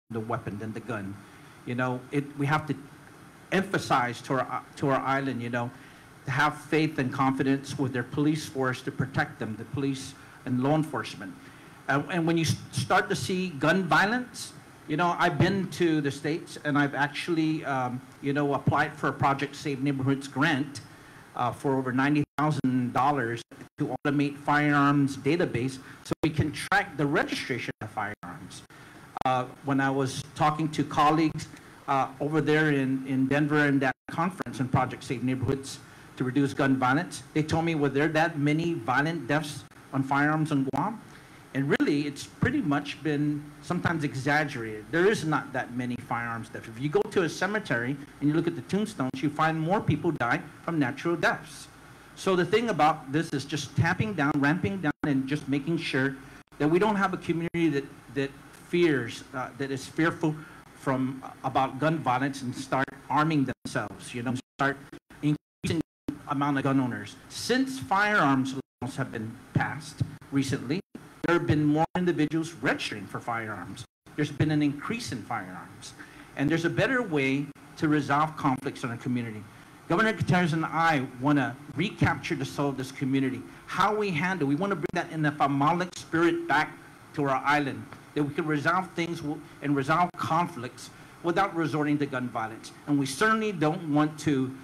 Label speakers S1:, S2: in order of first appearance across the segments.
S1: the weapon than the gun. You know, we have to emphasize to our island, you know, to have faith and confidence with their police force to protect them, the police and law enforcement. And when you start to see gun violence, you know, I've been to the States and I've actually, you know, applied for a Project Save Neighborhoods grant for over $90,000 to automate firearms database so we can track the registration of firearms. When I was talking to colleagues over there in Denver in that conference in Project Save Neighborhoods to reduce gun violence, they told me, were there that many violent deaths on firearms on Guam? And really, it's pretty much been sometimes exaggerated. There is not that many firearms deaths. If you go to a cemetery and you look at the tombstones, you find more people die from natural deaths. So the thing about this is just tamping down, ramping down, and just making sure that we don't have a community that fears, that is fearful about gun violence and start arming themselves, you know, start increasing the amount of gun owners. Since firearms laws have been passed recently, there have been more individuals registering for firearms. There's been an increase in firearms. And there's a better way to resolve conflicts in a community. Governor Gutierrez and I want to recapture the soul of this community. How we handle, we want to bring that in the famalic spirit back to our island, that we can resolve things and resolve conflicts without resorting to gun violence. And we certainly don't want to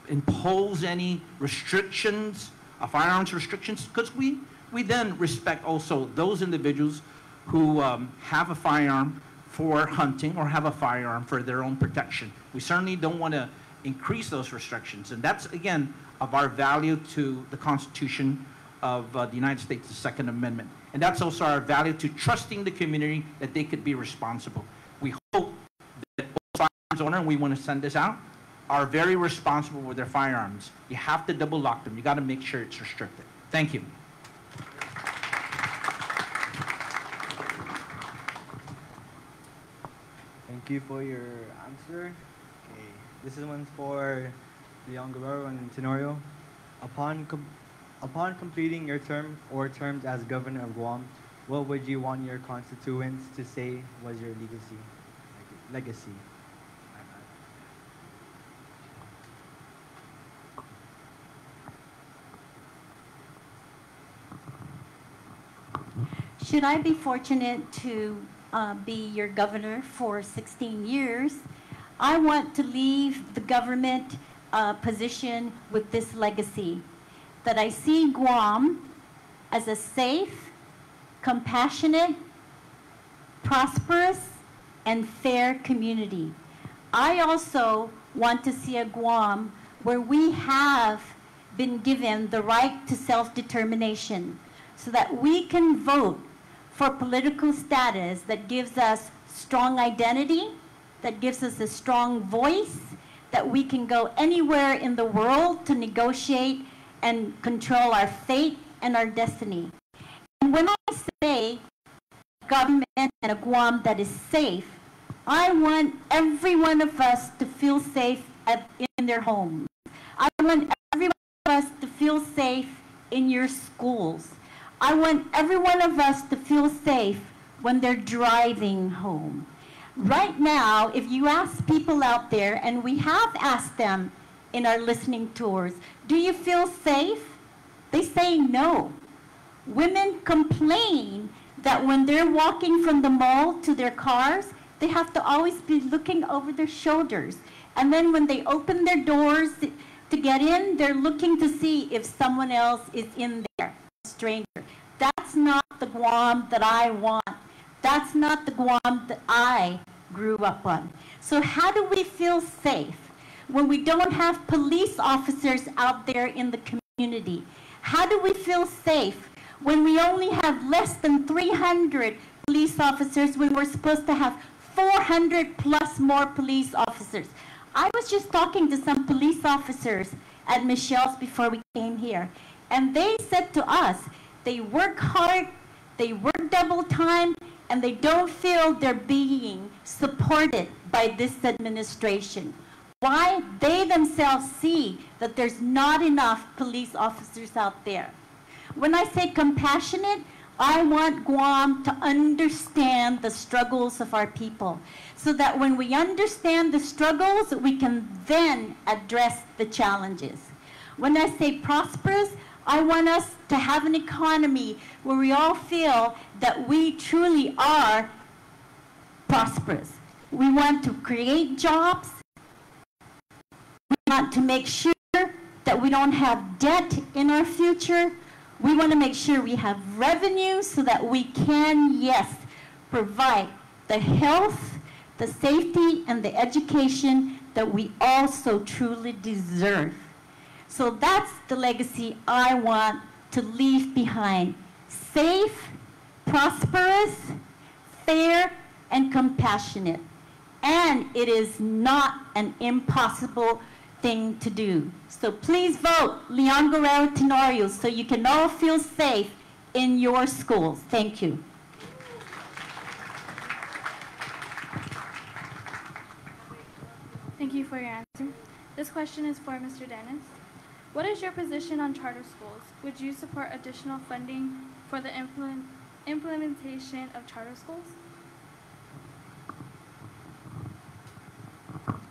S1: impose any restrictions, firearms restrictions, because we then respect also those individuals who have a firearm for hunting or have a firearm for their own protection. We certainly don't want to increase those restrictions. And that's, again, of our value to the Constitution of the United States, the Second Amendment. And that's also our value to trusting the community that they could be responsible. We hope that all firearms owners, and we want to send this out, are very responsible with their firearms. You have to double lock them. You got to make sure it's restricted. Thank you.
S2: Thank you for your answer. Okay, this is one for Leon Guerrero and Tenorio. Upon completing your term or terms as governor of Guam, what would you want your constituents to say was your legacy?
S3: Should I be fortunate to be your governor for 16 years, I want to leave the government position with this legacy, that I see Guam as a safe, compassionate, prosperous, and fair community. I also want to see a Guam where we have been given the right to self-determination so that we can vote for political status that gives us strong identity, that gives us a strong voice, that we can go anywhere in the world to negotiate and control our fate and our destiny. And when I say government and a Guam that is safe, I want every one of us to feel safe in their homes. I want every one of us to feel safe in your schools. I want every one of us to feel safe when they're driving home. Right now, if you ask people out there, and we have asked them in our listening tours, do you feel safe? They say no. Women complain that when they're walking from the mall to their cars, they have to always be looking over their shoulders. And then when they open their doors to get in, they're looking to see if someone else is in there, a stranger. That's not the Guam that I want. That's not the Guam that I grew up on. So how do we feel safe when we don't have police officers out there in the community? How do we feel safe when we only have less than 300 police officers when we're supposed to have 400 plus more police officers? I was just talking to some police officers at Michelle's before we came here, and they said to us, they work hard, they work double time, and they don't feel they're being supported by this administration. Why? They themselves see that there's not enough police officers out there. When I say compassionate, I want Guam to understand the struggles of our people, so that when we understand the struggles, we can then address the challenges. When I say prosperous, I want us to have an economy where we all feel that we truly are prosperous. We want to create jobs. We want to make sure that we don't have debt in our future. We want to make sure we have revenue so that we can, yes, provide the health, the safety, and the education that we all so truly deserve. So that's the legacy I want to leave behind. Safe, prosperous, fair, and compassionate. And it is not an impossible thing to do. So please vote Leon Guerrero Tenorio so you can all feel safe in your schools. Thank you.
S4: Thank you for your answer. This question is for Mr. Dennis. What is your position on charter schools? Would you support additional funding for the implementation of charter schools?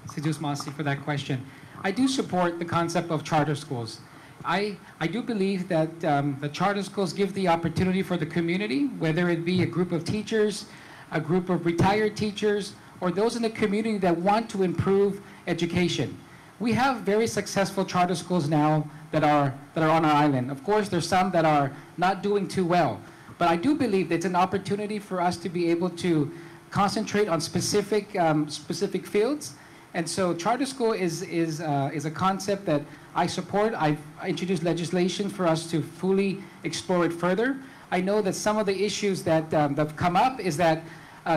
S5: Sejus Masi for that question. I do support the concept of charter schools. I do believe that the charter schools give the opportunity for the community, whether it be a group of teachers, a group of retired teachers, or those in the community that want to improve education. We have very successful charter schools now that are on our island. Of course, there's some that are not doing too well, but I do believe it's an opportunity for us to be able to concentrate on specific fields. And so charter school is a concept that I support. I've introduced legislation for us to fully explore it further. I know that some of the issues that have come up is that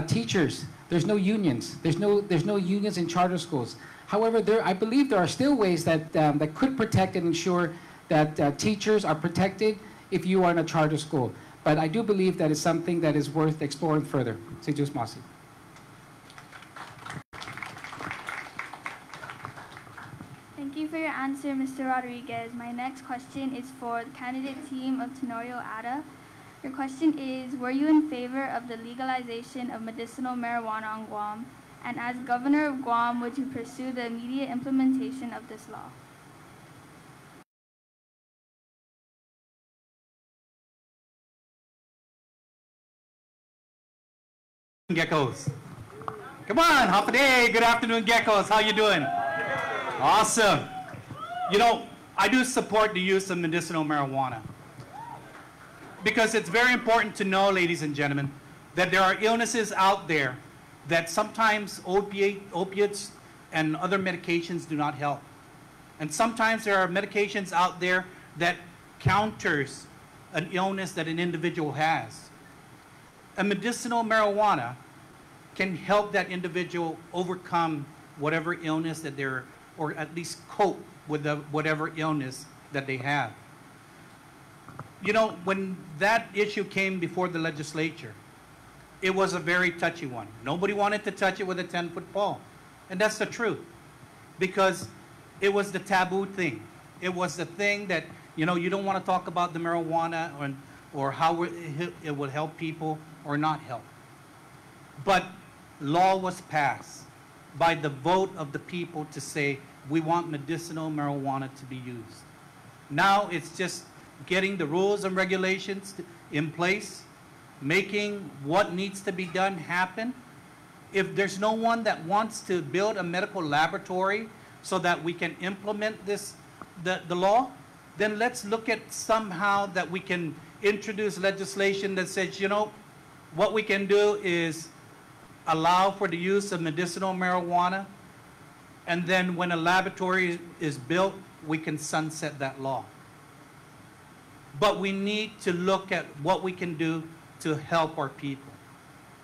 S5: teachers, there's no unions. There's no unions in charter schools. However, I believe there are still ways that could protect and ensure that teachers are protected if you are in a charter school. But I do believe that is something that is worth exploring further. Sejus Masi.
S4: Thank you for your answer, Mr. Rodriguez. My next question is for the candidate team of Tenorio Ada. Your question is, were you in favor of the legalization of medicinal marijuana on Guam? And as governor of Guam, would you pursue the immediate implementation of this law?
S6: Geckos. Come on, half a day. Good afternoon, geckos. How you doing? Awesome. You know, I do support the use of medicinal marijuana because it's very important to know, ladies and gentlemen, that there are illnesses out there that sometimes opiates and other medications do not help. And sometimes there are medications out there that counters an illness that an individual has. A medicinal marijuana can help that individual overcome whatever illness that they're, or at least cope with whatever illness that they have. You know, when that issue came before the legislature, it was a very touchy one. Nobody wanted to touch it with a 10-foot pole. And that's the truth. Because it was the taboo thing. It was the thing that, you know, you don't want to talk about the marijuana or how it would help people or not help. But law was passed by the vote of the people to say, we want medicinal marijuana to be used. Now it's just getting the rules and regulations in place, making what needs to be done happen. If there's no one that wants to build a medical laboratory so that we can implement this, the law, then let's look at somehow that we can introduce legislation that says, you know, what we can do is allow for the use of medicinal marijuana, and then when a laboratory is built, we can sunset that law. But we need to look at what we can do to help our people.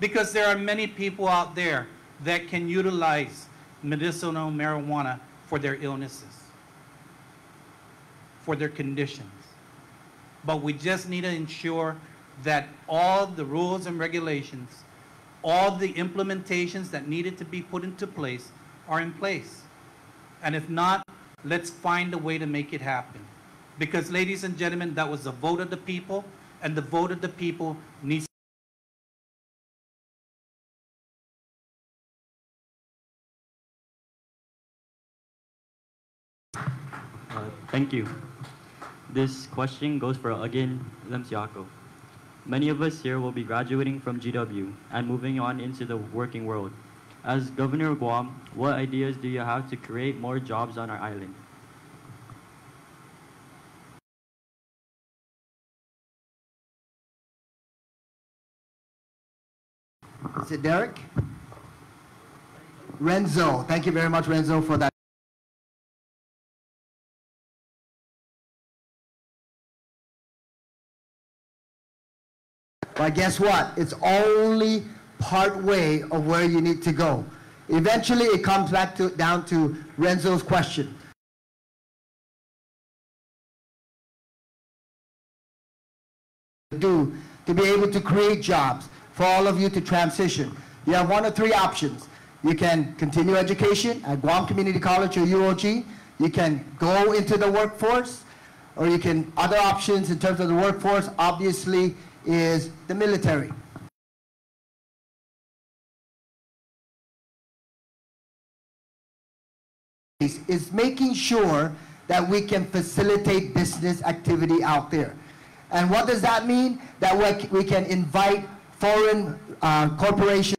S6: Because there are many people out there that can utilize medicinal marijuana for their illnesses, for their conditions. But we just need to ensure that all the rules and regulations, all the implementations that needed to be put into place are in place. And if not, let's find a way to make it happen. Because, ladies and gentlemen, that was the vote of the people, and the vote of the people needs.
S7: Thank you. This question goes for Agin Lemsiako. Many of us here will be graduating from GW and moving on into the working world. As Governor of Guam, what ideas do you have to create more jobs on our island?
S8: Is it Derek? Renzo. Thank you very much, Renzo, for that. But guess what? It's only part way of where you need to go. Eventually, it comes back down to Renzo's question. To be able to create jobs for all of you to transition. You have one of three options. You can continue education at Guam Community College or UOG. You can go into the workforce, or you can, other options in terms of the workforce, obviously, is the military. Is making sure that we can facilitate business activity out there. And what does that mean? That we can invite foreign corporations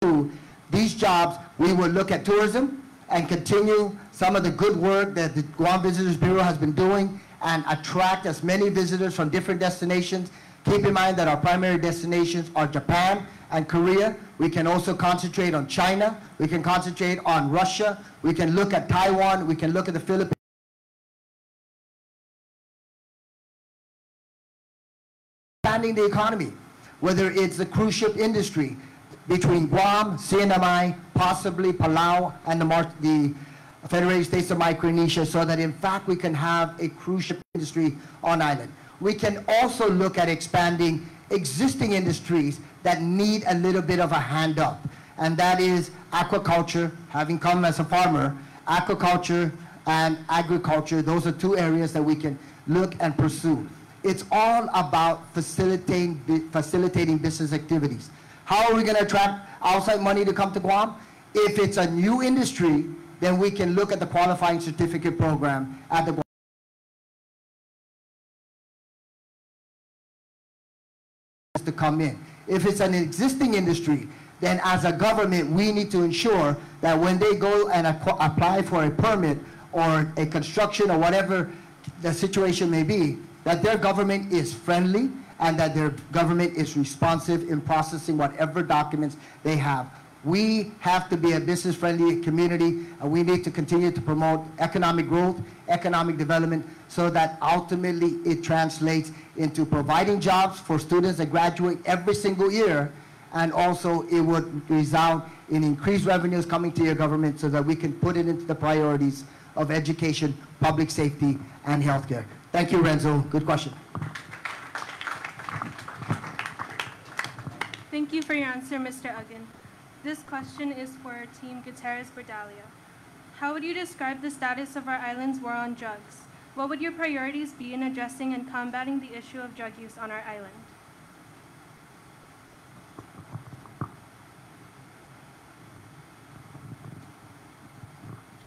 S8: to these jobs. We will look at tourism and continue some of the good work that the Guam Visitors Bureau has been doing and attract as many visitors from different destinations. Keep in mind that our primary destinations are Japan and Korea. We can also concentrate on China. We can concentrate on Russia. We can look at Taiwan. We can look at the Philippines. Expanding the economy, whether it's the cruise ship industry between Guam, CNMI, possibly Palau, and the Federated States of Micronesia, so that in fact we can have a cruise ship industry on island. We can also look at expanding existing industries that need a little bit of a hand up, and that is aquaculture. Having come as a farmer, aquaculture and agriculture, those are two areas that we can look and pursue. It's all about facilitating business activities. How are we going to attract outside money to come to Guam? If it's a new industry, then we can look at the qualifying certificate program at the Guam. To come in. If it's an existing industry, then as a government, we need to ensure that when they go and apply for a permit or a construction or whatever the situation may be, that their government is friendly and that their government is responsive in processing whatever documents they have. We have to be a business-friendly community, and we need to continue to promote economic growth, economic development, so that ultimately it translates into providing jobs for students that graduate every single year, and also it would result in increased revenues coming to your government so that we can put it into the priorities of education, public safety, and healthcare. Thank you, Renzo. Good question.
S9: Thank you for your answer, Mr. Uggan. This question is for Team Gutierrez-Berdalia. How would you describe the status of our island's war on drugs? What would your priorities be in addressing and combating the issue of drug use on our island?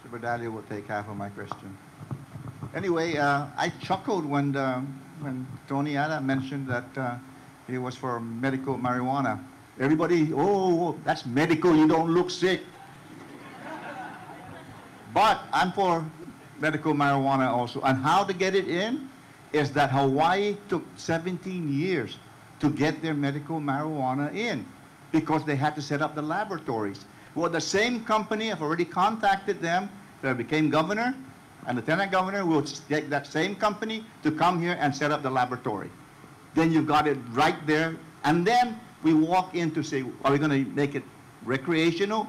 S10: Mr. Berdalia will take half of my question. Anyway, I chuckled when Tony Ada mentioned that it was for medical marijuana. Everybody, oh, that's medical, you don't look sick. But I'm for medical marijuana also. And how to get it in is that Hawaii took 17 years to get their medical marijuana in because they had to set up the laboratories. Well, the same company, I've already contacted them, that became governor, and lieutenant governor will take that same company to come here and set up the laboratory. Then you've got it right there, and then we walk in to say, are we going to make it recreational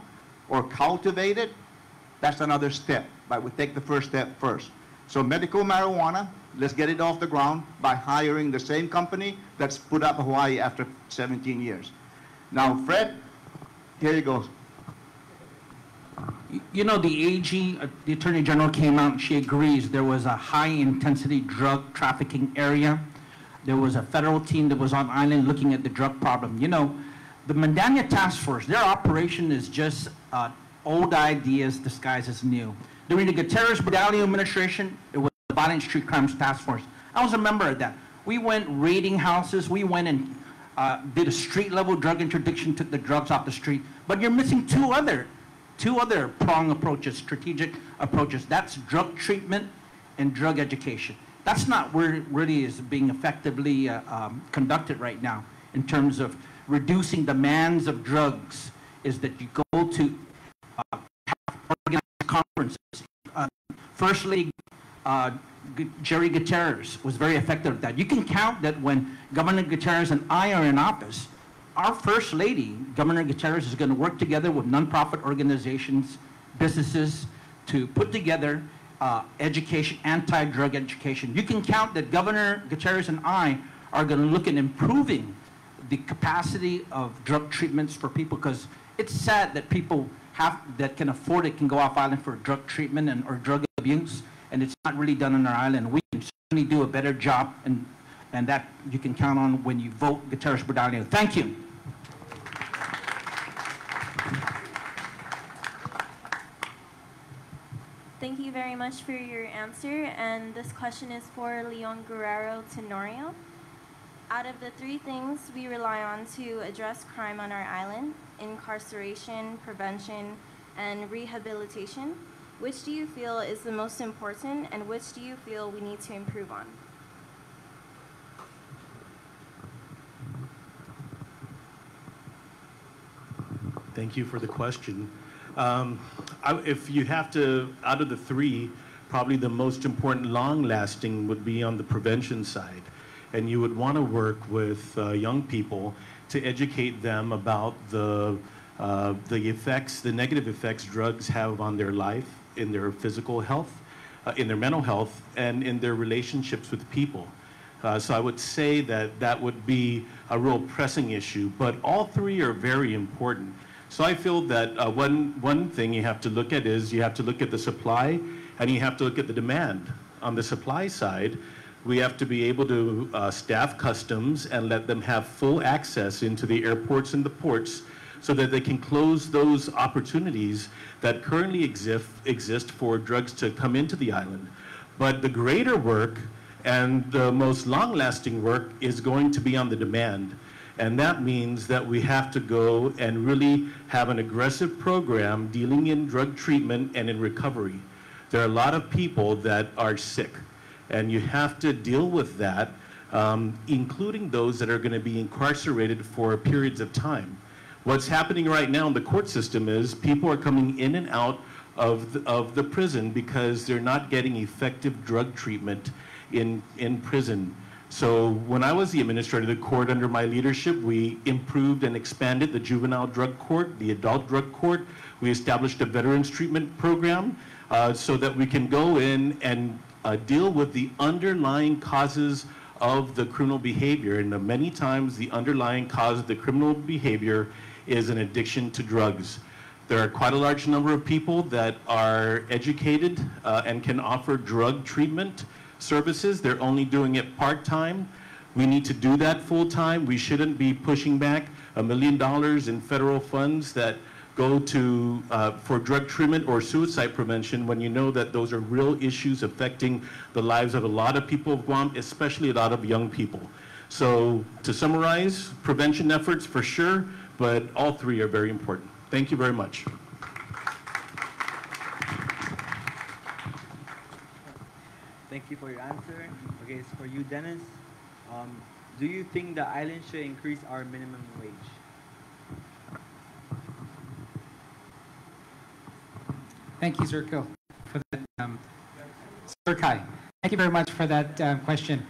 S10: or cultivate it? That's another step, but we take the first step first. So medical marijuana, let's get it off the ground by hiring the same company that's put up Hawaii after 17 years. Now, Fred, here you go.
S1: You know, the AG, the Attorney General came out and she agrees there was a high-intensity drug trafficking area. There was a federal team that was on island looking at the drug problem. You know, the Mandania Task Force, their operation is just old ideas disguised as new. During the Guterres-Badalia administration, it was the Violent Street Crimes Task Force. I was a member of that. We went raiding houses. We went and did a street-level drug interdiction, took the drugs off the street. But you're missing two other prong approaches, strategic approaches. That's drug treatment and drug education. That's not where it really is being effectively conducted right now in terms of reducing demands of drugs, is that you go to organized conferences. First Lady Jerry Gutierrez was very effective at that. You can count that when Governor Gutierrez and I are in office, our First Lady, Governor Gutierrez, is going to work together with nonprofit organizations, businesses, to put together education, anti-drug education. You can count that Governor Gutierrez and I are going to look at improving the capacity of drug treatments for people, because it's sad that people that can afford it can go off island for drug treatment or drug abuse, and it's not really done on our island. We can certainly do a better job, and that you can count on when you vote Guterres-Badalia. Thank you.
S11: Thank you very much for your answer, and this question is for Leon Guerrero Tenorio. Out of the three things we rely on to address crime on our island, incarceration, prevention, and rehabilitation, which do you feel is the most important, and which do you feel we need to improve on?
S12: Thank you for the question. If you have to, out of the three, probably the most important long-lasting would be on the prevention side. And you would want to work with young people to educate them about the effects, the negative effects drugs have on their life, in their physical health, in their mental health, and in their relationships with people. So I would say that that would be a real pressing issue, but all three are very important. So I feel that one thing you have to look at is you have to look at the supply and you have to look at the demand. On the supply side, we have to be able to staff customs and let them have full access into the airports and the ports so that they can close those opportunities that currently exist for drugs to come into the island. But the greater work and the most long-lasting work is going to be on the demand. And that means that we have to go and really have an aggressive program dealing in drug treatment and in recovery. There are a lot of people that are sick, and you have to deal with that, including those that are going to be incarcerated for periods of time. What's happening right now in the court system is people are coming in and out of the prison because they're not getting effective drug treatment in prison. So when I was the administrator of the court under my leadership, we improved and expanded the juvenile drug court, the adult drug court. We established a veterans treatment program so that we can go in and deal with the underlying causes of the criminal behavior. And many times the underlying cause of the criminal behavior is an addiction to drugs. There are quite a large number of people that are educated and can offer drug treatment services. They're only doing it part-time. We need to do that full-time. We shouldn't be pushing back $1 million in federal funds that go to for drug treatment or suicide prevention when you know that those are real issues affecting the lives of a lot of people of Guam, especially a lot of young people. So to summarize, prevention efforts for sure, but all three are very important. Thank you very much.
S2: Thank you for your answer. Okay, so for you, Dennis, do you think the island should increase our minimum wage?
S5: Thank you, Zirko, for that. Zirkai, thank you very much for that question.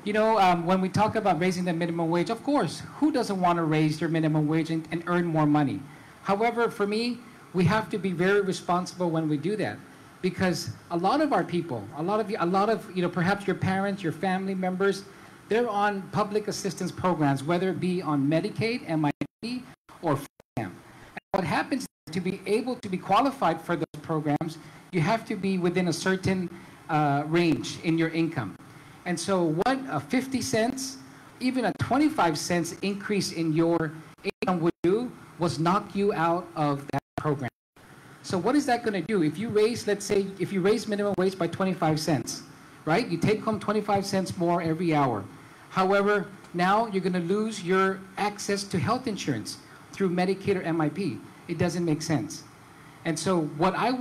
S5: You know, when we talk about raising the minimum wage, of course, who doesn't want to raise their minimum wage and earn more money? However, for me, we have to be very responsible when we do that. Because a lot of our people, a lot of you know, perhaps your parents, your family members, they're on public assistance programs, whether it be on Medicaid, MID, or FAM. And what happens is to be able to be qualified for those programs, you have to be within a certain range in your income. And so what a 50 cents, even a 25 cents increase in your income would do was knock you out of that program. So what is that going to do? If you raise, let's say, if you raise minimum wage by 25 cents, right? You take home 25 cents more every hour. However, now you're going to lose your access to health insurance through Medicaid or MIP. It doesn't make sense. And so what I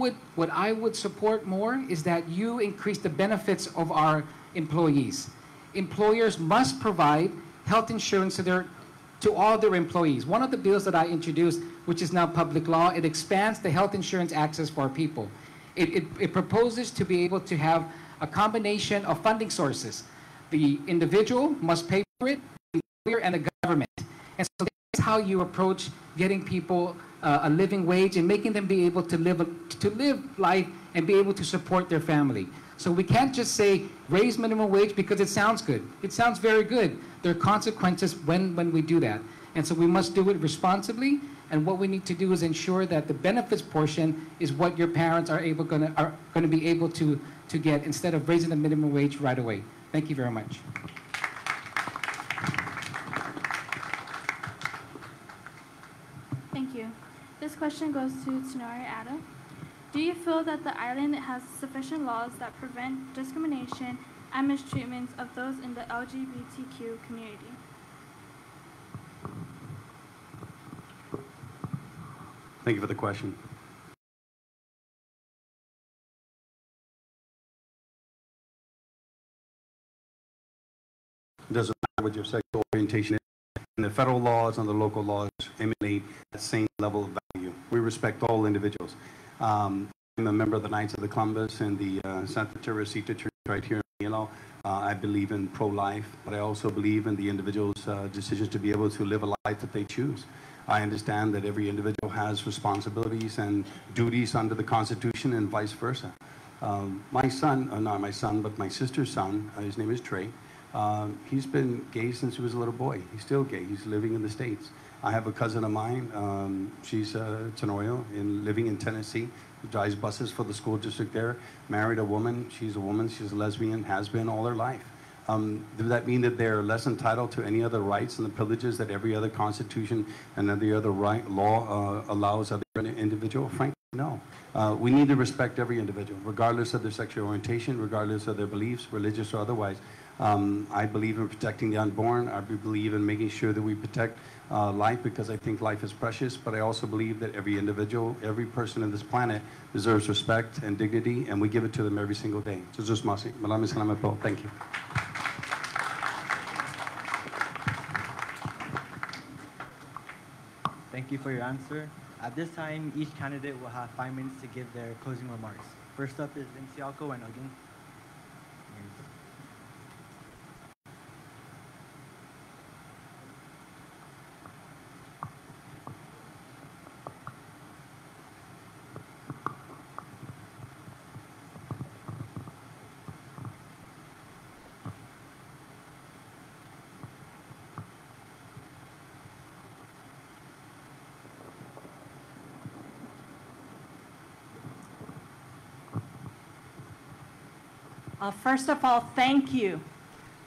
S5: would support more is that you increase the benefits of our employees. Employers must provide health insurance to all their employees. One of the bills that I introduced, which is now public law, it expands the health insurance access for our people. It proposes to be able to have a combination of funding sources. The individual must pay for it, the employer and the government. And so that's how you approach getting people a living wage and making them be able to live life and be able to support their family. So we can't just say raise minimum wage because it sounds good. It sounds very good. There are consequences when we do that. And so we must do it responsibly. And what we need to do is ensure that the benefits portion is what your parents are going to be able to get instead of raising the minimum wage right away. Thank you very much.
S4: Thank you. This question goes to Tenorio Ada. Do you feel that the island has sufficient laws that prevent discrimination and mistreatment of those in the LGBTQ community?
S13: Thank you for the question. It doesn't matter what your sexual orientation is. And the federal laws and the local laws emanate that same level of value. We respect all individuals. I'm a member of the Knights of the Columbus and the Santa Teresita Church right here in Manila. I believe in pro-life, but I also believe in the individual's decisions to be able to live a life that they choose. I understand that every individual has responsibilities and duties under the Constitution and vice versa. My son, not my son, but my sister's son, his name is Trey. He's been gay since he was a little boy. He's still gay. He's living in the States. I have a cousin of mine. She's Tenorio, living in Tennessee. Drives buses for the school district there. Married a woman. She's a woman. She's a lesbian. Has been all her life. Does that mean that they're less entitled to any other rights and the privileges that every other constitution and every other law allows other individual? Frankly, no. We need to respect every individual, regardless of their sexual orientation, regardless of their beliefs, religious or otherwise. I believe in protecting the unborn. I believe in making sure that we protect life because I think life is precious, but I also believe that every individual, every person on this planet deserves respect and dignity, and we give it to them every single day. So just maraming salamat po. Thank you.
S2: Thank you for your answer. At this time, each candidate will have 5 minutes to give their closing remarks. First up is Vinciaco and Agin.
S14: First of all, thank you.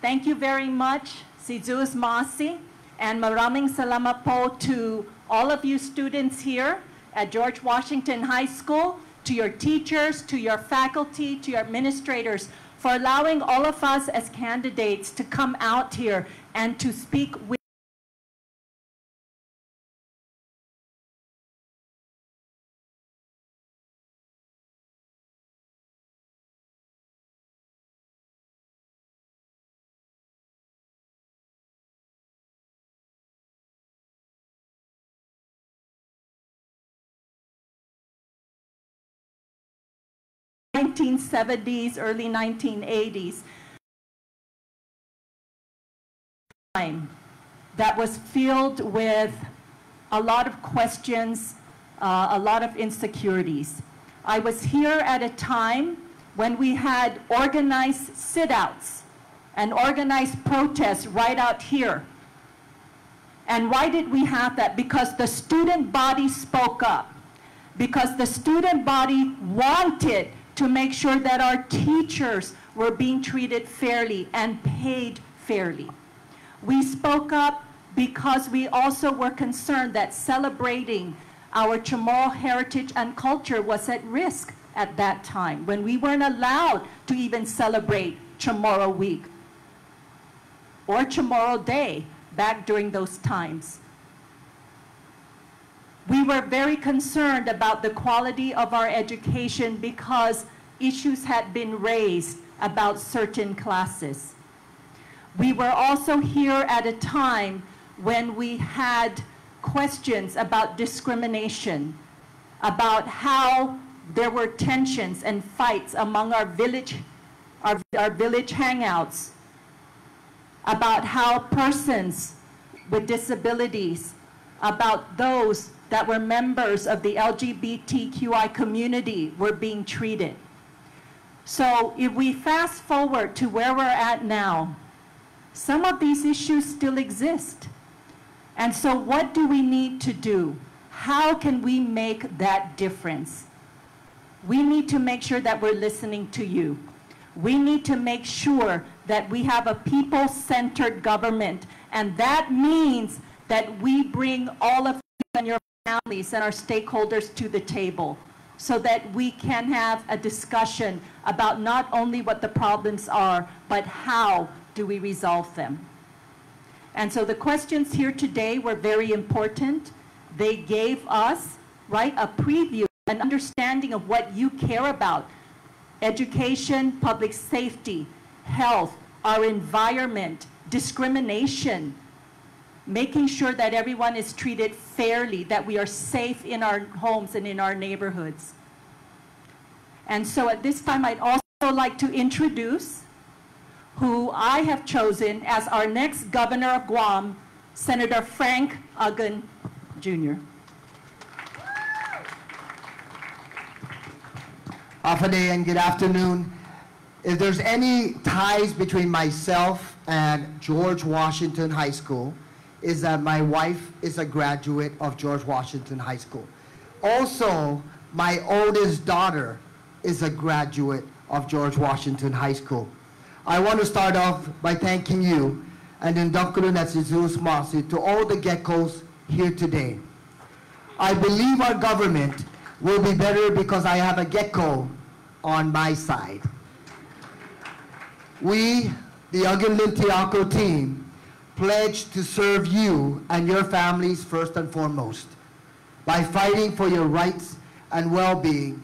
S14: Thank you very much, si Zeus Masi, and maraming salamat po to all of you students here at George Washington High School, to your teachers, to your faculty, to your administrators, for allowing all of us as candidates to come out here and to speak with the 1970s, early 1980s, time that was filled with a lot of questions, a lot of insecurities. I was here at a time when we had organized sit-outs and organized protests right out here. And why did we have that? Because the student body spoke up. because the student body wanted to make sure that our teachers were being treated fairly and paid fairly. We spoke up because we also were concerned that celebrating our Chamorro heritage and culture was at risk at that time, when we weren't allowed to even celebrate Chamorro Week or Chamorro Day back during those times. We were very concerned about the quality of our education because issues had been raised about certain classes. We were also here at a time when we had questions about discrimination, about how there were tensions and fights among our village hangouts, about how persons with disabilities, about those that were members of the LGBTQI community were being treated. So if we fast forward to where we're at now, some of these issues still exist. And so what do we need to do? How can we make that difference? We need to make sure that we're listening to you. We need to make sure that we have a people-centered government, and that means that we bring all of you and your families and our stakeholders to the table so that we can have a discussion about not only what the problems are, but how do we resolve them. And so the questions here today were very important. They gave us, right, a preview, an understanding of what you care about: education, public safety, health, our environment, discrimination, making sure that everyone is treated fairly, that we are safe in our homes and in our neighborhoods. And so at this time, I'd also like to introduce who I have chosen as our next governor of Guam, Senator Frank Uggan, Jr.
S8: Afade and good afternoon. If there's any ties between myself and George Washington High School, is that my wife is a graduate of George Washington High School. Also, my oldest daughter is a graduate of George Washington High School. I want to start off by thanking you and Ndokulu Natsizus Masi to all the geckos here today. I believe our government will be better because I have a gecko on my side. We, the Uggan Lintiaco team, pledge to serve you and your families first and foremost by fighting for your rights and well-being,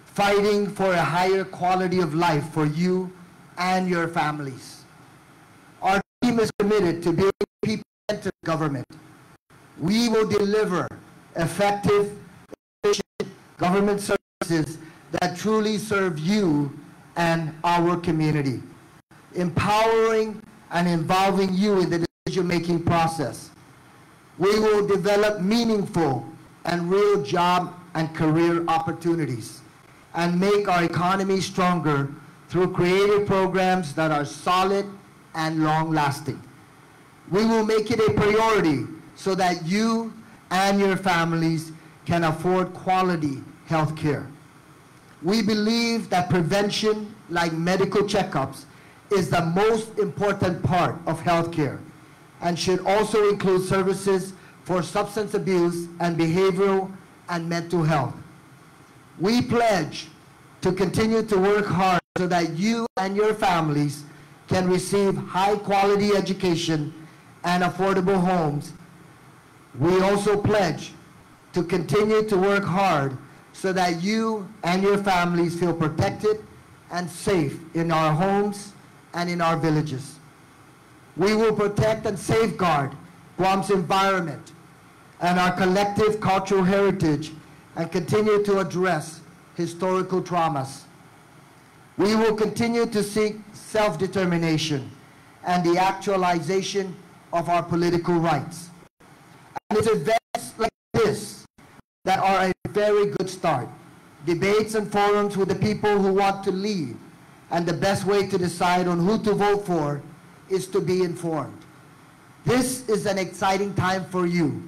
S8: fighting for a higher quality of life for you and your families. Our team is committed to building people-centered government. We will deliver effective, efficient government services that truly serve you and our community, empowering and involving you in the decision-making process. We will develop meaningful and real job and career opportunities and make our economy stronger through creative programs that are solid and long-lasting. We will make it a priority so that you and your families can afford quality health care. We believe that prevention, like medical checkups, is the most important part of health care and should also include services for substance abuse and behavioral and mental health. We pledge to continue to work hard so that you and your families can receive high-quality education and affordable homes. We also pledge to continue to work hard so that you and your families feel protected and safe in our homes and in our villages. We will protect and safeguard Guam's environment and our collective cultural heritage and continue to address historical traumas. We will continue to seek self-determination and the actualization of our political rights. And it's events like this that are a very good start. Debates and forums with the people who want to lead, and the best way to decide on who to vote for is to be informed. This is an exciting time for you.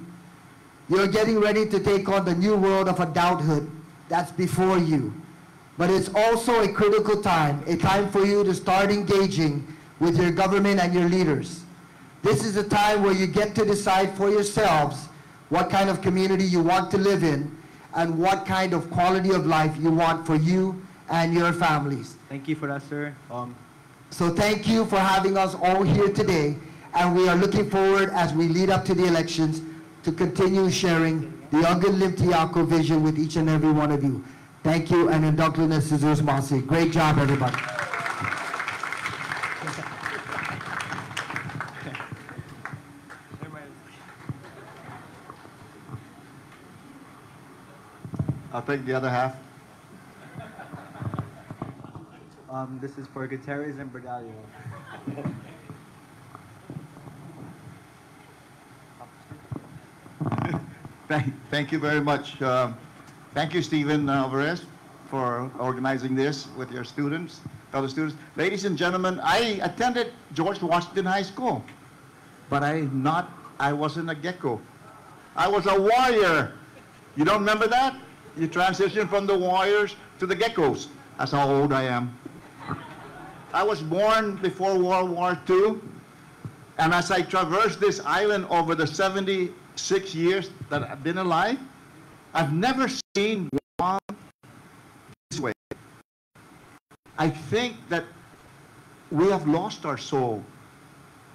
S8: You're getting ready to take on the new world of adulthood that's before you. But it's also a critical time, a time for you to start engaging with your government and your leaders. This is a time where you get to decide for yourselves what kind of community you want to live in and what kind of quality of life you want for you and your families.
S2: Thank you for that, sir.
S8: So thank you for having us all here today, and we are looking forward as we lead up to the elections to continue sharing the Ungan Limtiako vision with each and every one of you. Thank you, and Indoclina Jesus Masi. Great job, everybody.
S10: I'll take the other half.
S2: This is for Gutierrez and Berdalio.
S10: Thank you very much. Thank you, Stephen Alvarez, for organizing this with your students, fellow students. Ladies and gentlemen, I attended George Washington High School, but I wasn't a gecko. I was a warrior. You don't remember that? You transitioned from the warriors to the geckos. That's how old I am. I was born before World War II, and as I traversed this island over the 76 years that I've been alive, I've never seen Guam this way. I think that we have lost our soul.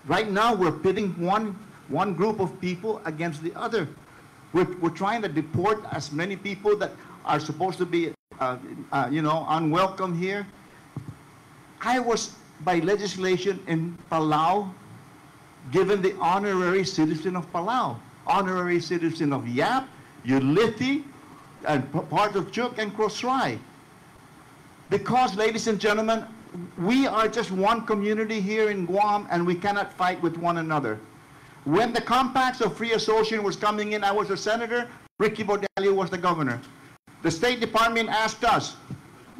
S10: Right now, we're pitting one group of people against the other. We're trying to deport as many people that are supposed to be, unwelcome here. I was, by legislation in Palau, given the honorary citizen of Palau, honorary citizen of Yap, Ulithi, and part of Chuk and Crossrai. Because, ladies and gentlemen, we are just one community here in Guam, and we cannot fight with one another. When the compacts of free association was coming in, I was a senator, Ricky Bordalio was the governor. The State Department asked us,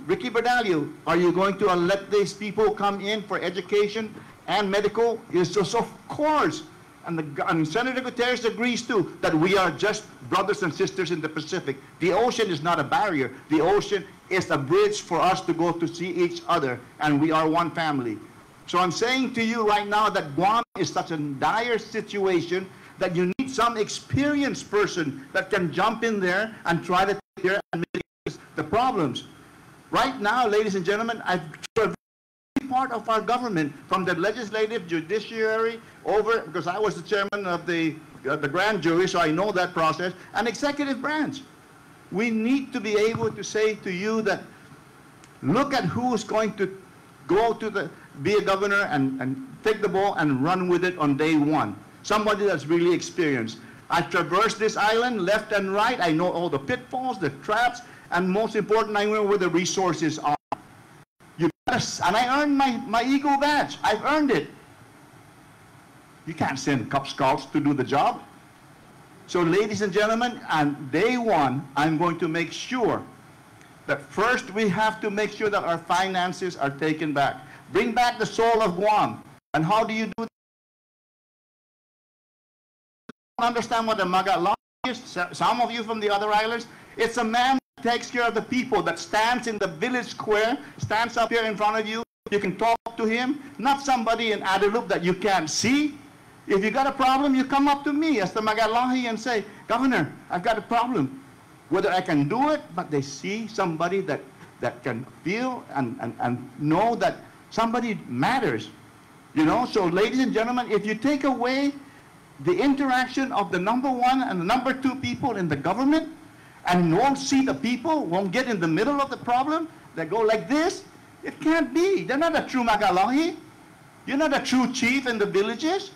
S10: Ricky Bordalio, are you going to let these people come in for education and medical? Yes, of course. And Senator Gutierrez agrees too, that we are just brothers and sisters in the Pacific. The ocean is not a barrier. The ocean is a bridge for us to go to see each other, and we are one family. So I'm saying to you right now that Guam is such a dire situation that you need some experienced person that can jump in there and try to take care and mitigate the problems. Right now, ladies and gentlemen, I've part of our government, from the legislative, judiciary, over, because I was the chairman of the grand jury, so I know that process, and executive branch. We need to be able to say to you that, look at who's going to go to be a governor and take the ball and run with it on day one. Somebody that's really experienced. I've traversed this island left and right. I know all the pitfalls, the traps, and most important, I know where the resources are. And I earned my Eagle badge. I've earned it. You can't send Cub Scouts to do the job. So ladies and gentlemen, on day one, I'm going to make sure that first we have to make sure that our finances are taken back. Bring back the soul of Guam. And how do you do that? I don't understand what a Magalong is. Some of you from the other islands, it's a man takes care of the people, that stands in the village square, stands up here in front of you. You can talk to him, not somebody in Adelup that you can't see. If you got a problem, you come up to me as the Magalahi and say, Governor, I've got a problem. Whether I can do it, but they see somebody that can feel and know that somebody matters. You know, so ladies and gentlemen, if you take away the interaction of the number one and the number two people in the government, and won't see the people, won't get in the middle of the problem, they go like this, it can't be. They're not a true Magalahi. You're not a true chief in the villages.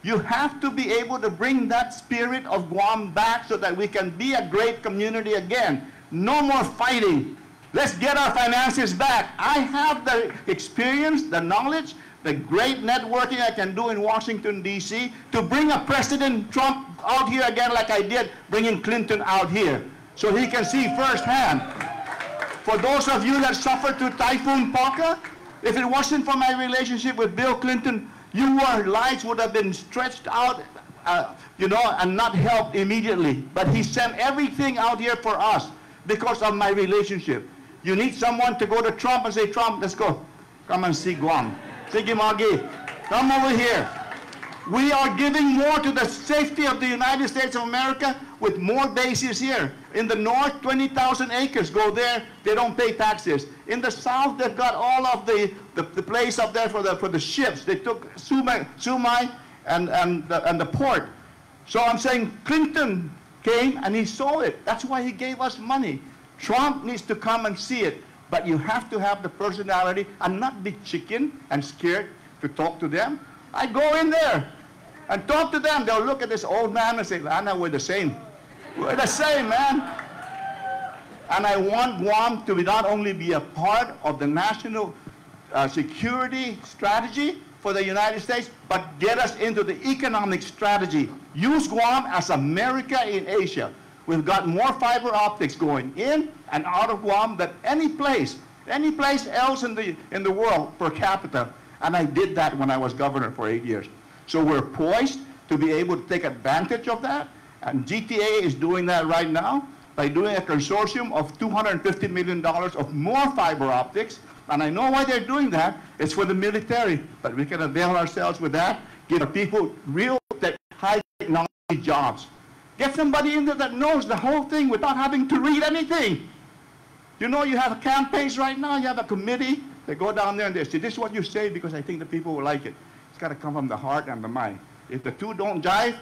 S10: You have to be able to bring that spirit of Guam back so that we can be a great community again. No more fighting. Let's get our finances back. I have the experience, the knowledge, the great networking I can do in Washington, D.C. to bring a President Trump out here again like I did bringing Clinton out here, so he can see firsthand. For those of you that suffered through Typhoon Paka, if it wasn't for my relationship with Bill Clinton, your lives would have been stretched out and not help immediately. But he sent everything out here for us because of my relationship. You need someone to go to Trump and say, Trump, let's go. Come and see Guam. Sige Magi, come over here. We are giving more to the safety of the United States of America with more bases here. In the north, 20,000 acres go there. They don't pay taxes. In the south, they've got all of the place up there for the ships. They took Sumai and the port. So I'm saying Clinton came and he saw it. That's why he gave us money. Trump needs to come and see it. But you have to have the personality and not be chicken and scared to talk to them. I go in there and talk to them. They'll look at this old man and say, Lana, we're the same. We're the same, man. And I want Guam to not only be a part of the national security strategy for the United States, but get us into the economic strategy. Use Guam as America in Asia. We've got more fiber optics going in and out of Guam than any place else in the world per capita. And I did that when I was governor for 8 years. So we're poised to be able to take advantage of that. And GTA is doing that right now by doing a consortium of $250 million of more fiber optics. And I know why they're doing that. It's for the military. But we can avail ourselves with that, give our people real high technology jobs. Get somebody in there that knows the whole thing without having to read anything. You know, you have campaigns right now, you have a committee. They go down there and they say, this is what you say because I think the people will like it. It's got to come from the heart and the mind. If the two don't jive,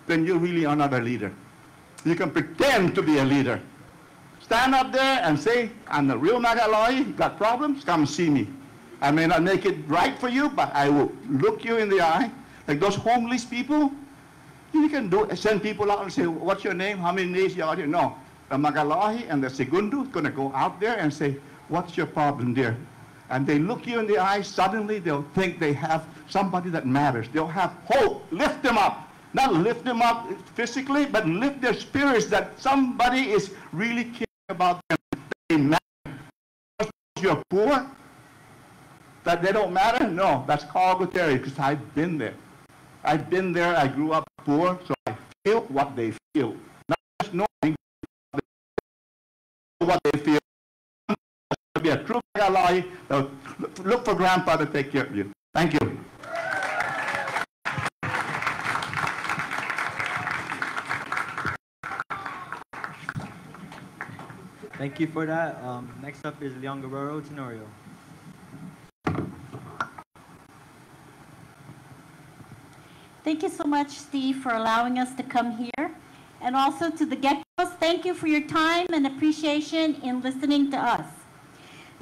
S10: then you really are not a leader. You can pretend to be a leader. Stand up there and say, I'm the real Magaloi, got problems, come see me. I may not make it right for you, but I will look you in the eye. Like those homeless people, you can send people out and say, what's your name? How many days you are here? No. The Magaloi and the Segundo is going to go out there and say, what's your problem, dear? And they look you in the eye, suddenly they'll think they have somebody that matters. They'll have hope. Lift them up. Not lift them up physically, but lift their spirits that somebody is really caring about them. They matter. Because you're poor, that they don't matter? No, that's called Guterres, because I've been there. I've been there. I grew up poor, so I feel what they feel. Not just knowing what they feel. To be a true ally, look for grandpa to take care of you. Thank you.
S2: Thank you for that. Next up is Leon Guerrero Tenorio.
S3: Thank you so much, Steve, for allowing us to come here. And also to the Geckos, thank you for your time and appreciation in listening to us.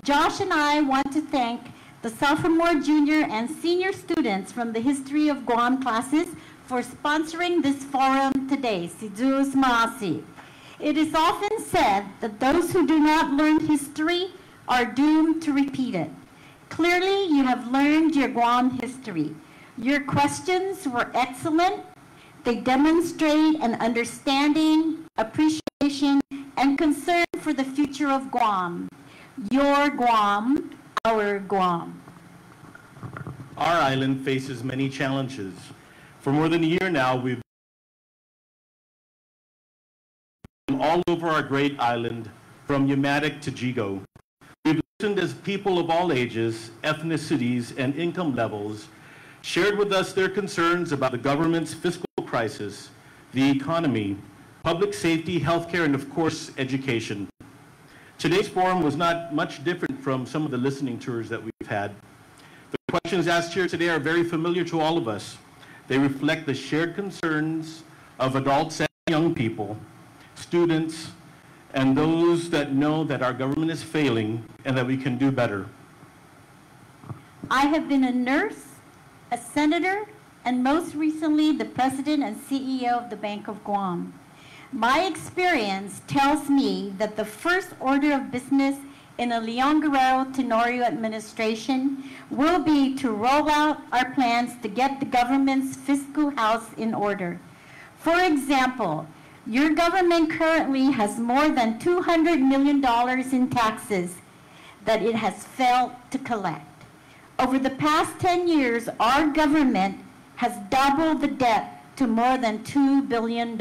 S3: Josh and I want to thank the sophomore, junior, and senior students from the History of Guam classes for sponsoring this forum today. Sidus Maasi. It is often said that those who do not learn history are doomed to repeat it. Clearly, you have learned your Guam history. Your questions were excellent. They demonstrate an understanding, appreciation, and concern for the future of Guam. Your Guam, our Guam.
S12: Our island faces many challenges. For more than a year now, we've been all over our great island, from Umatic to Jigo. We've listened as people of all ages, ethnicities, and income levels shared with us their concerns about the government's fiscal crisis, the economy, public safety, healthcare, and of course, education. Today's forum was not much different from some of the listening tours that we've had. The questions asked here today are very familiar to all of us. They reflect the shared concerns of adults and young people, students, and those that know that our government is failing and that we can do better.
S3: I have been a nurse, a senator, and most recently the president and CEO of the Bank of Guam. My experience tells me that the first order of business in a Leon Guerrero Tenorio administration will be to roll out our plans to get the government's fiscal house in order. For example, your government currently has more than $200 million in taxes that it has failed to collect. Over the past 10 years, our government has doubled the debt to more than $2 billion.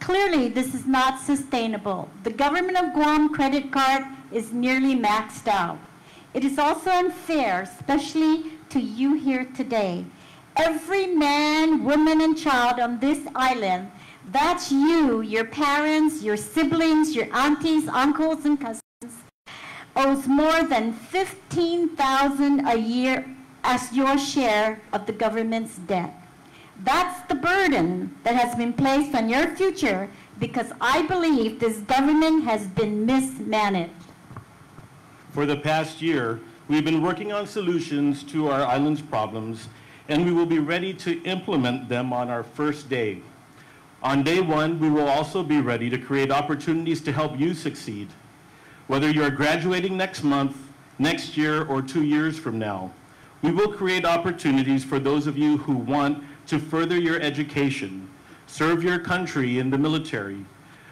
S3: Clearly, this is not sustainable. The government of Guam credit card is nearly maxed out. It is also unfair, especially to you here today. Every man, woman, and child on this island, that's you, your parents, your siblings, your aunties, uncles, and cousins, owes more than $15,000 a year as your share of the government's debt. That's the burden that has been placed on your future because I believe this government has been mismanaged.
S12: For the past year, we've been working on solutions to our island's problems, and we will be ready to implement them on our first day. On day one, we will also be ready to create opportunities to help you succeed. Whether you're graduating next month, next year, or 2 years from now, we will create opportunities for those of you who want to further your education, serve your country in the military,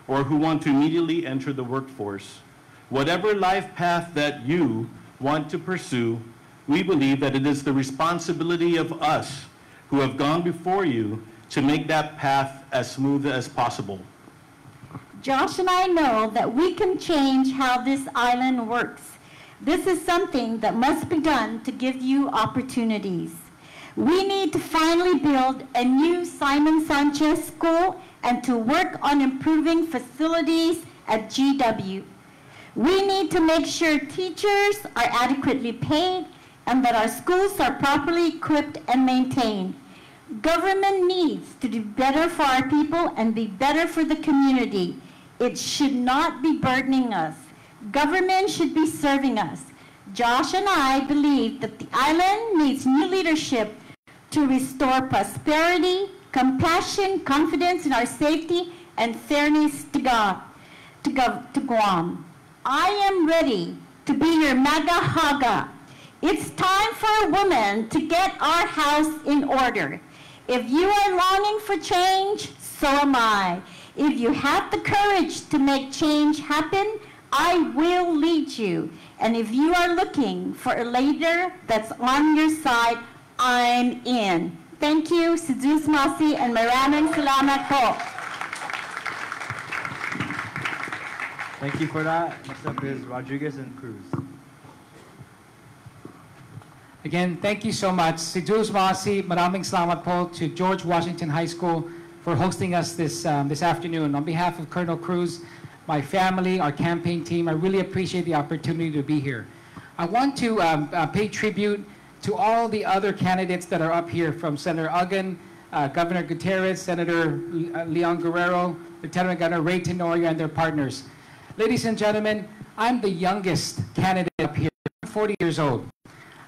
S12: or who want to immediately enter the workforce. Whatever life path that you want to pursue, we believe that it is the responsibility of us who have gone before you to make that path as smooth as possible.
S3: Josh and I know that we can change how this island works. This is something that must be done to give you opportunities. We need to finally build a new Simon Sanchez School and to work on improving facilities at GW. We need to make sure teachers are adequately paid and that our schools are properly equipped and maintained. Government needs to do better for our people and be better for the community. It should not be burdening us. Government should be serving us. Josh and I believe that the island needs new leadership to restore prosperity, compassion, confidence in our safety, and fairness to Guam. I am ready to be your MAGA Haga. It's time for a woman to get our house in order. If you are longing for change, so am I. If you have the courage to make change happen, I will lead you. And if you are looking for a leader that's on your side, I'm in. Thank you, Sidus Masi, and maraming salamat po.
S2: Thank you for that. Next up is Rodriguez and Cruz.
S5: Again, thank you so much. Sidus Masi, maraming salamat po to George Washington High School for hosting us this afternoon. On behalf of Colonel Cruz, my family, our campaign team, I really appreciate the opportunity to be here. I want to pay tribute to all the other candidates that are up here, from Senator Uggan, Governor Gutierrez, Senator Leon Guerrero, Lieutenant Governor Ray Tenorio, and their partners. Ladies and gentlemen, I'm the youngest candidate up here. I'm 40 years old.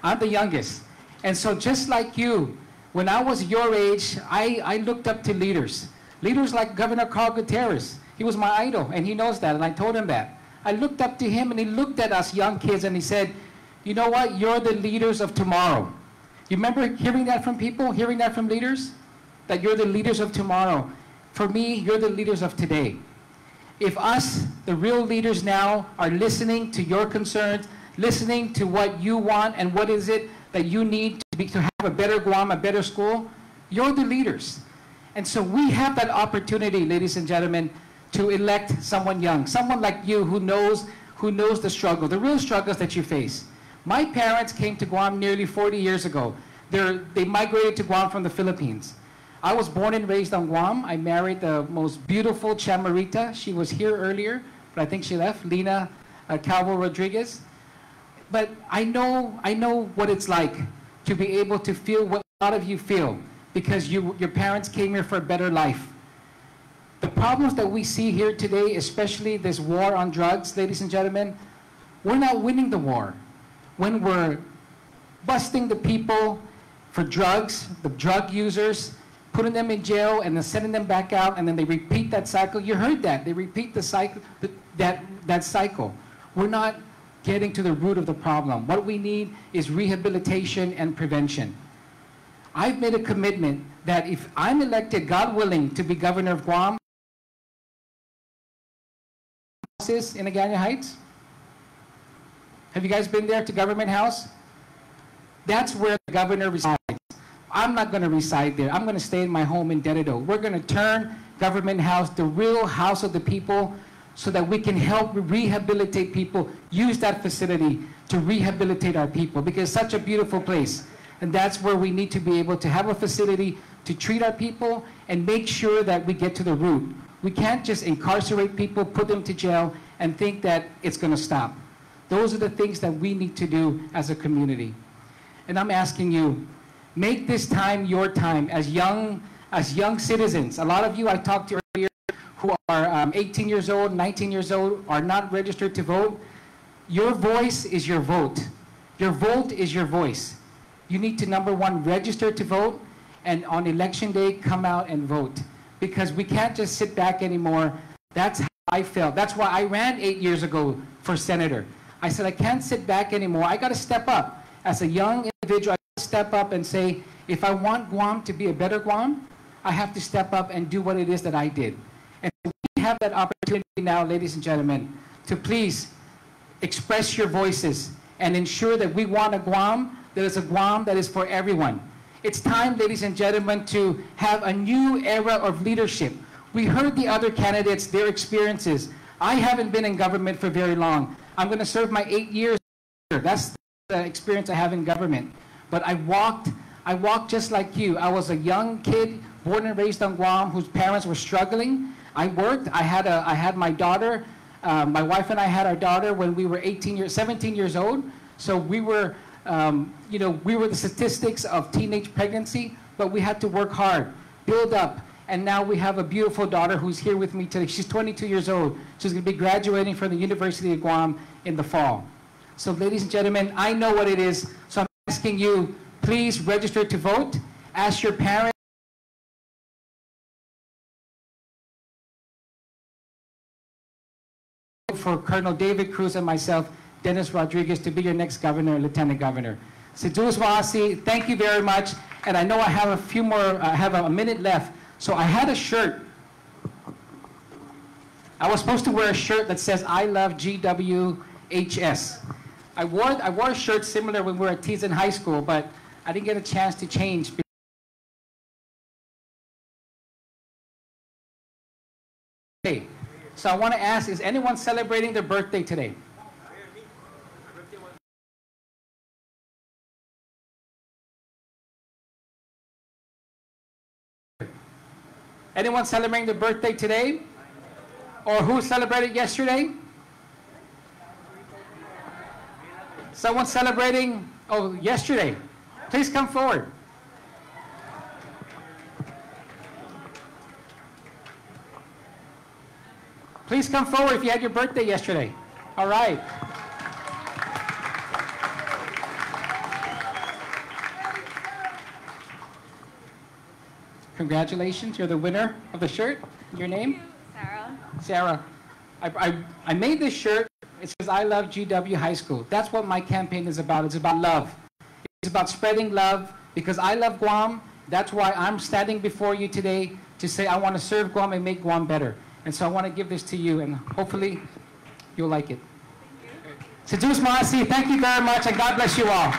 S5: I'm the youngest. And so just like you, when I was your age, I looked up to leaders. Leaders like Governor Carl Gutierrez. He was my idol, and he knows that, and I told him that. I looked up to him, and he looked at us young kids, and he said, you know what? You're the leaders of tomorrow. You remember hearing that from people, hearing that from leaders? That you're the leaders of tomorrow. For me, you're the leaders of today. If us, the real leaders now, are listening to your concerns, listening to what you want and what is it that you need to have a better Guam, a better school, you're the leaders. And so we have that opportunity, ladies and gentlemen, to elect someone young, someone like you who knows the struggle, the real struggles that you face. My parents came to Guam nearly 40 years ago. They migrated to Guam from the Philippines. I was born and raised on Guam. I married the most beautiful Chamarita. She was here earlier, but I think she left, Lina Calvo Rodriguez. But I know what it's like to be able to feel what a lot of you feel because your parents came here for a better life. The problems that we see here today, especially this war on drugs, ladies and gentlemen, we're not winning the war. When we're busting the people for drugs, the drug users, putting them in jail and then sending them back out, and then they repeat that cycle. You heard that. They repeat the cycle, that cycle. We're not getting to the root of the problem. What we need is rehabilitation and prevention. I've made a commitment that if I'm elected, God willing, to be governor of Guam, in Agana Heights? Have you guys been there to Government House? That's where the governor resides. I'm not going to reside there. I'm going to stay in my home in Dededo. We're going to turn Government House, the real house of the people, so that we can help rehabilitate people, use that facility to rehabilitate our people, because it's such a beautiful place. And that's where we need to be able to have a facility to treat our people and make sure that we get to the root. We can't just incarcerate people, put them to jail, and think that it's going to stop. Those are the things that we need to do as a community. And I'm asking you, make this time your time as young citizens. A lot of you I talked to earlier who are 18 years old, 19 years old, are not registered to vote. Your voice is your vote. Your vote is your voice. You need to, number one, register to vote, and on election day, come out and vote. Because we can't just sit back anymore. That's how I felt. That's why I ran 8 years ago for senator. I said, I can't sit back anymore. I got to step up. As a young individual, I got to step up and say, if I want Guam to be a better Guam, I have to step up and do what it is that I did. And we have that opportunity now, ladies and gentlemen, to please express your voices and ensure that we want a Guam that is a Guam that is for everyone. It's time, ladies and gentlemen, to have a new era of leadership. We heard the other candidates, their experiences. I haven't been in government for very long. I'm going to serve my 8 years. That's the experience I have in government. But I walked just like you. I was a young kid, born and raised on Guam, whose parents were struggling. I worked. I had my daughter. My wife and I had our daughter when we were 17 years old. So we were, we were the statistics of teenage pregnancy, but we had to work hard, build up. And now we have a beautiful daughter who's here with me today. She's 22 years old. She's going to be graduating from the University of Guam in the fall. So ladies and gentlemen, I know what it is. So I'm asking you, please register to vote. Ask your parents. For Colonel David Cruz and myself, Dennis Rodriguez, to be your next governor and lieutenant governor. Sidus Waasi, thank you very much. And I know I have a few more, I have a minute left. So I had a shirt. I was supposed to wear a shirt that says, I love GWHS. I wore a shirt similar when we were at Teason High School, but I didn't get a chance to change. Okay. So I want to ask, is anyone celebrating their birthday today? Anyone celebrating their birthday today? Or who celebrated yesterday? Someone celebrating, yesterday. Please come forward. Please come forward if you had your birthday yesterday. All right. Congratulations, you're the winner of the shirt. Your name?
S11: Sarah.
S5: Sarah. I made this shirt. It says, I love GW High School. That's what my campaign is about. It's about love. It's about spreading love because I love Guam. That's why I'm standing before you today to say I want to serve Guam and make Guam better. And so I want to give this to you, and hopefully you'll like it. Sidus Maasi, thank you very much, and God bless you all.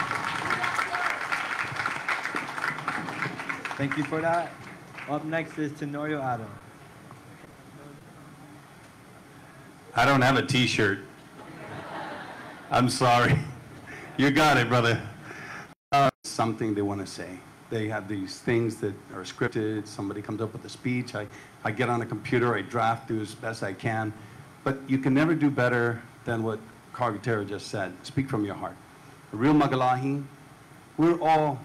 S2: Thank you for that. Up next is Tenorio Adam.
S12: I don't have a T-shirt. I'm sorry. You got it, brother.
S13: Something they want to say. They have these things that are scripted. Somebody comes up with a speech. I get on a computer. I draft, do as best I can. But you can never do better than what Cargotero just said. Speak from your heart. A real Magalahi, we're all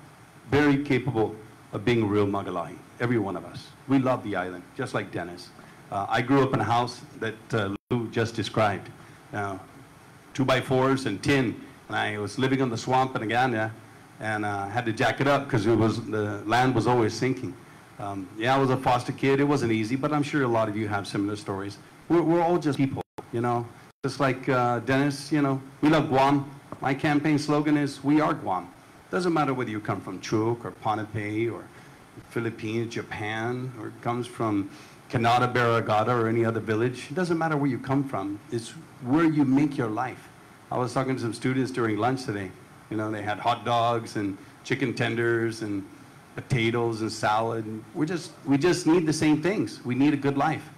S13: very capable of being real Magalahi. Every one of us. We love the island, just like Dennis. I grew up in a house that Lou just described. 2x4s and tin. And I was living on the swamp in Agana and had to jack it up because the land was always sinking. Yeah, I was a foster kid. It wasn't easy, but I'm sure a lot of you have similar stories. We're all just people, Just like Dennis, we love Guam. My campaign slogan is, we are Guam. Doesn't matter whether you come from Truk or Ponape or Philippines, Japan, or comes from Canada, Barragata, or any other village. It doesn't matter where you come from. It's where you make your life. I was talking to some students during lunch today. They had hot dogs and chicken tenders and potatoes and salad. We just need the same things. We need a good life.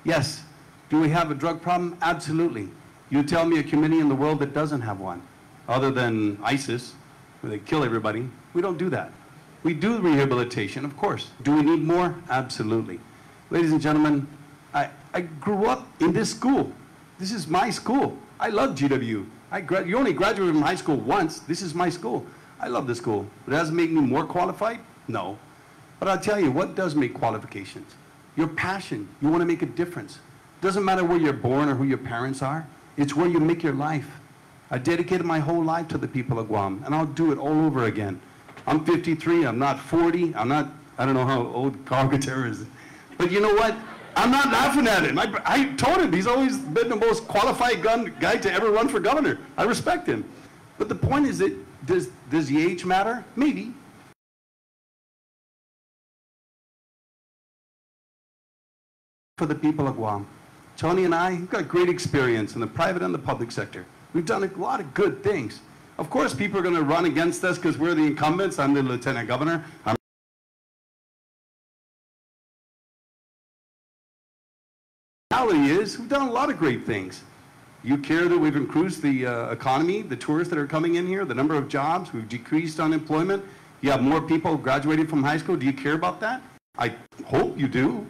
S13: Yes. Do we have a drug problem? Absolutely. You tell me a community in the world that doesn't have one, other than ISIS, where they kill everybody. We don't do that. We do rehabilitation, of course. Do we need more? Absolutely. Ladies and gentlemen, I grew up in this school. This is my school. I love GW. You only graduated from high school once. This is my school. I love the school. But does it make me more qualified? No. But I'll tell you, what does make qualifications? Your passion. You want to make a difference. Doesn't matter where you're born or who your parents are. It's where you make your life. I dedicated my whole life to the people of Guam, and I'll do it all over again. I'm 53. I'm not 40. I don't know how old Carl Gutierrez is. But you know what? I'm not laughing at him. I told him he's always been the most qualified guy to ever run for governor. I respect him. But the point is that, does the age matter? Maybe. For the people of Guam. Tony and I, we've got great experience in the private and the public sector. We've done a lot of good things. Of course, people are going to run against us because we're the incumbents. I'm the lieutenant governor. The reality is, we've done a lot of great things. You care that we've increased the economy, the tourists that are coming in here, the number of jobs, we've decreased unemployment. You have more people graduating from high school. Do you care about that? I hope you do.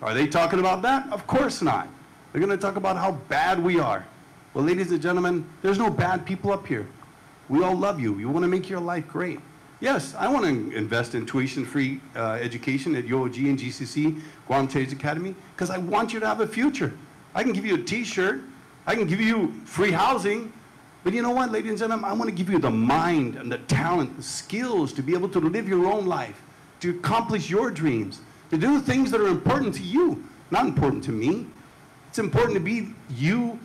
S13: Are they talking about that? Of course not. They're going to talk about how bad we are. Well, ladies and gentlemen, there's no bad people up here. We all love you. You want to make your life great. Yes, I want to invest in tuition-free education at UOG and GCC, Guam Trades Academy, because I want you to have a future. I can give you a T-shirt. I can give you free housing. But you know what, ladies and gentlemen? I want to give you the mind and the talent, the skills to be able to live your own life, to accomplish your dreams, to do things that are important to you, not important to me. It's important to be you,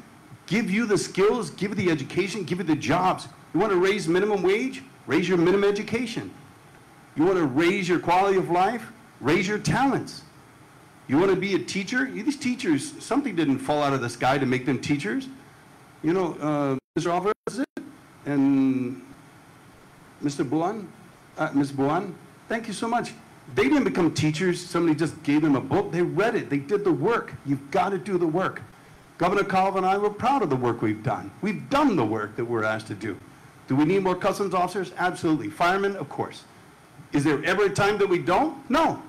S13: give you the skills, give you the education, give you the jobs. You want to raise minimum wage? Raise your minimum education. You want to raise your quality of life? Raise your talents. You want to be a teacher? These teachers, something didn't fall out of the sky to make them teachers. You know, Mr. Alvarez and Mr. Buan, Ms. Buan, thank you so much. They didn't become teachers. Somebody just gave them a book. They read it. They did the work. You've got to do the work. Governor Calvin and I were proud of the work we've done. We've done the work that we're asked to do. Do we need more customs officers? Absolutely. Firemen? Of course. Is there ever a time that we don't? No.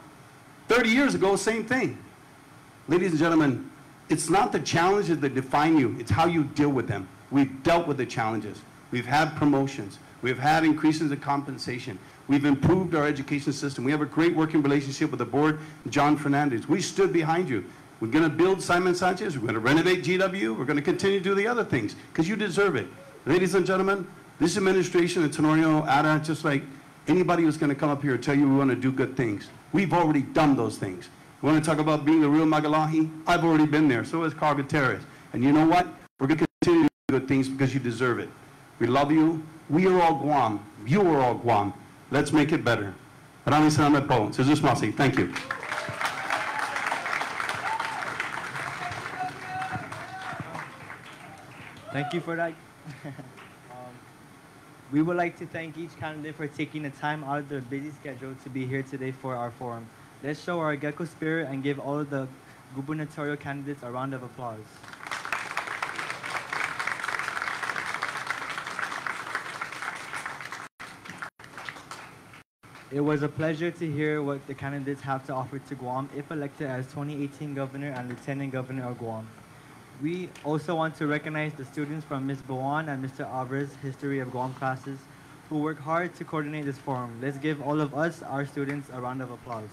S13: 30 years ago, same thing. Ladies and gentlemen, it's not the challenges that define you. It's how you deal with them. We've dealt with the challenges. We've had promotions. We've had increases in compensation. We've improved our education system. We have a great working relationship with the board, John Fernandez. We stood behind you. We're going to build Simon Sanchez. We're going to renovate GW. We're going to continue to do the other things because you deserve it. Ladies and gentlemen, this administration at Tenorio, ADA, just like anybody who's going to come up here and tell you we want to do good things. We've already done those things. You want to talk about being the real Magalahi? I've already been there. So has Carl Gutierrez. And you know what? We're going to continue to do good things because you deserve it. We love you. We are all Guam. You are all Guam. Let's make it better. Maraming salamat po. Jesus Masi. Thank you.
S2: Thank you for that. We would like to thank each candidate for taking the time out of their busy schedule to be here today for our forum. Let's show our gecko spirit and give all of the gubernatorial candidates a round of applause. It was a pleasure to hear what the candidates have to offer to Guam if elected as 2018 Governor and Lieutenant Governor of Guam. We also want to recognize the students from Ms. Bawan and Mr. Alvarez's History of Guam classes who work hard to coordinate this forum. Let's give all of us, our students, a round of applause.